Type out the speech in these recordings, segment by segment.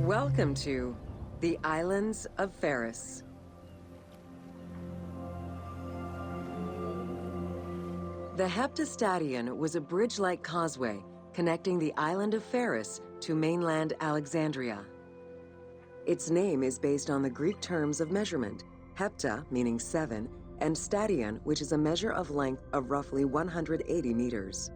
Welcome to the Islands of PHAROS. The Heptastadion was a bridge-like causeway connecting the island of PHAROS to mainland Alexandria. Its name is based on the Greek terms of measurement, hepta, meaning 7, and stadion, which is a measure of length of roughly 180 meters.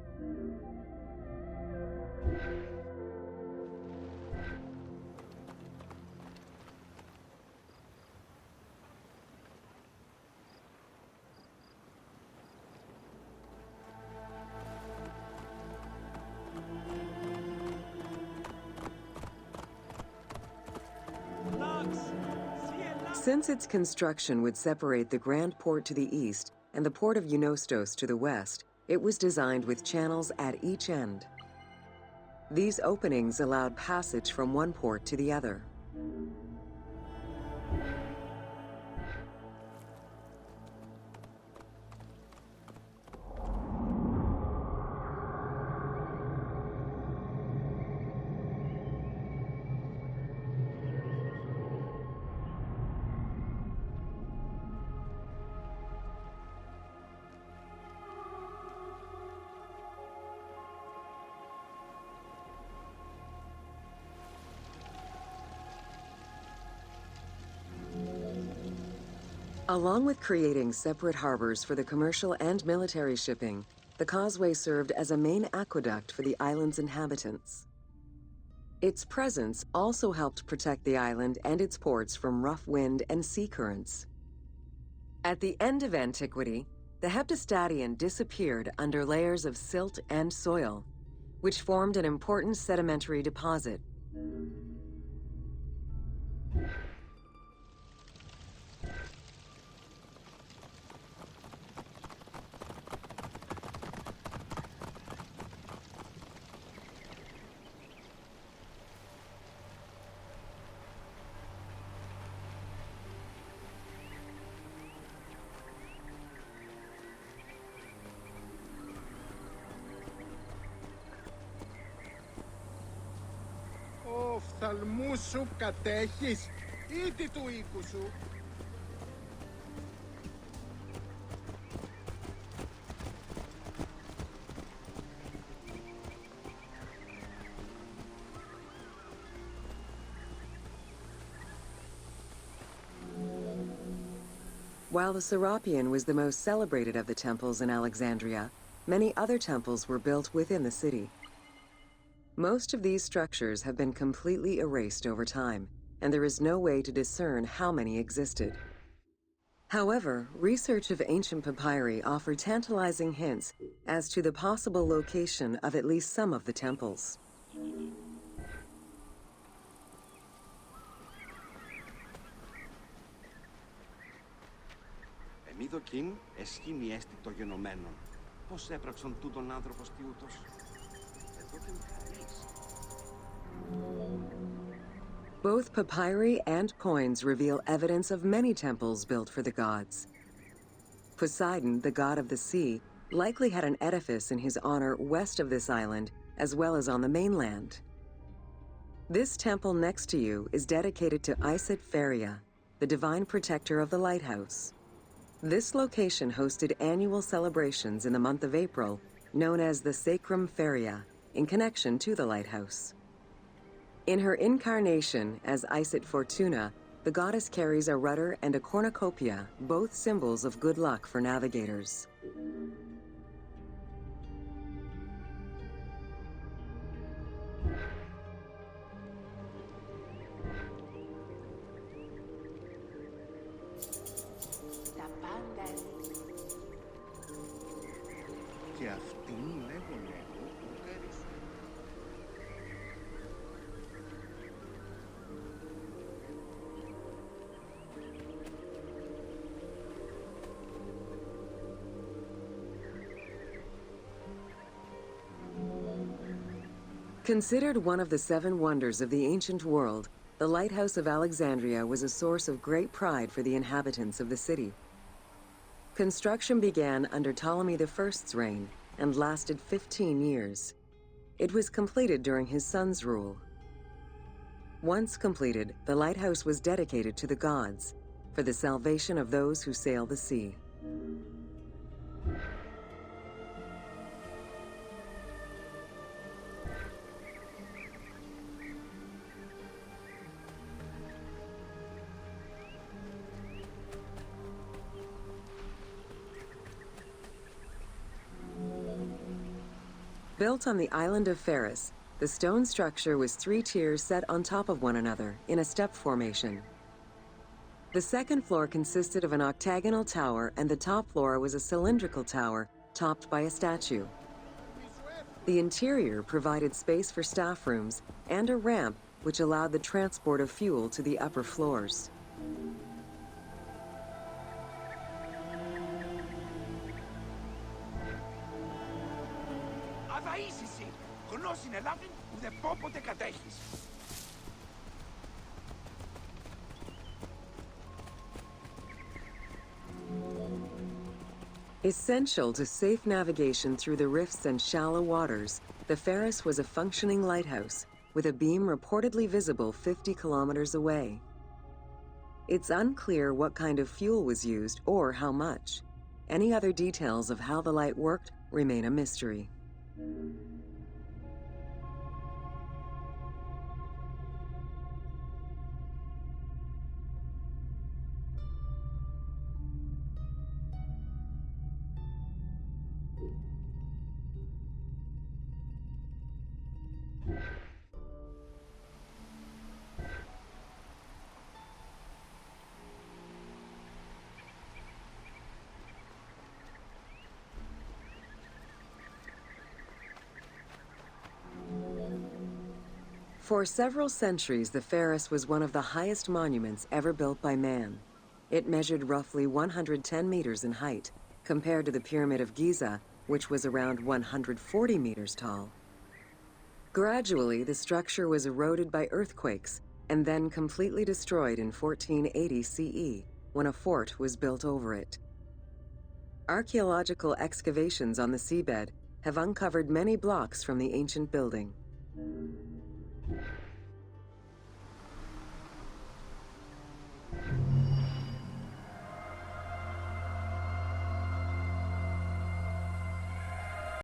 Since its construction would separate the Grand Port to the east and the port of Eunostos to the west, it was designed with channels at each end. These openings allowed passage from one port to the other. Along with creating separate harbors for the commercial and military shipping, the causeway served as a main aqueduct for the island's inhabitants. Its presence also helped protect the island and its ports from rough wind and sea currents. At the end of antiquity, the Heptastadion disappeared under layers of silt and soil, which formed an important sedimentary deposit. Οφθαλμούς σου κατέχεις ή τι του οίκου σου? While the Serapeum was the most celebrated of the temples in Alexandria, many other temples were built within the city. Most of these structures have been completely erased over time, and there is no way to discern how many existed. However, research of ancient papyri offer tantalizing hints as to the possible location of at least some of the temples. Εμίδοκιν εσχήνει έστι το γενομένον. Πώς έπραξον τούτον άνθρωπος τι ούτως? Both papyri and coins reveal evidence of many temples built for the gods. Poseidon, the god of the sea, likely had an edifice in his honor west of this island, as well as on the mainland. This temple next to you is dedicated to Isis Pharia, the divine protector of the lighthouse. This location hosted annual celebrations in the month of April, known as the Sacrum Pharia, in connection to the lighthouse. In her incarnation as Isis Fortuna, the goddess carries a rudder and a cornucopia, both symbols of good luck for navigators. Και αυτήν λέγω πέρυσι. Considered one of the 7 wonders of the ancient world, the Lighthouse of Alexandria was a source of great pride for the inhabitants of the city. Construction began under Ptolemy I's reign and lasted 15 years. It was completed during his son's rule. Once completed, the lighthouse was dedicated to the gods for the salvation of those who sail the sea. Built on the island of PHAROS, the stone structure was 3 tiers set on top of one another in a step formation. The second floor consisted of an octagonal tower, and the top floor was a cylindrical tower topped by a statue. The interior provided space for staff rooms and a ramp which allowed the transport of fuel to the upper floors. Γνώση ελάφιν που δεν πόποτε κατέχεις. Essential to safe navigation through the rifts and shallow waters, the PHAROS was a functioning lighthouse with a beam reportedly visible 50 kilometers away. It's unclear what kind of fuel was used or how much. Any other details of how the light worked remain a mystery. For several centuries, the PHAROS was one of the highest monuments ever built by man. It measured roughly 110 meters in height, compared to the Pyramid of Giza, which was around 140 meters tall. Gradually, the structure was eroded by earthquakes and then completely destroyed in 1480 CE, when a fort was built over it. Archaeological excavations on the seabed have uncovered many blocks from the ancient building.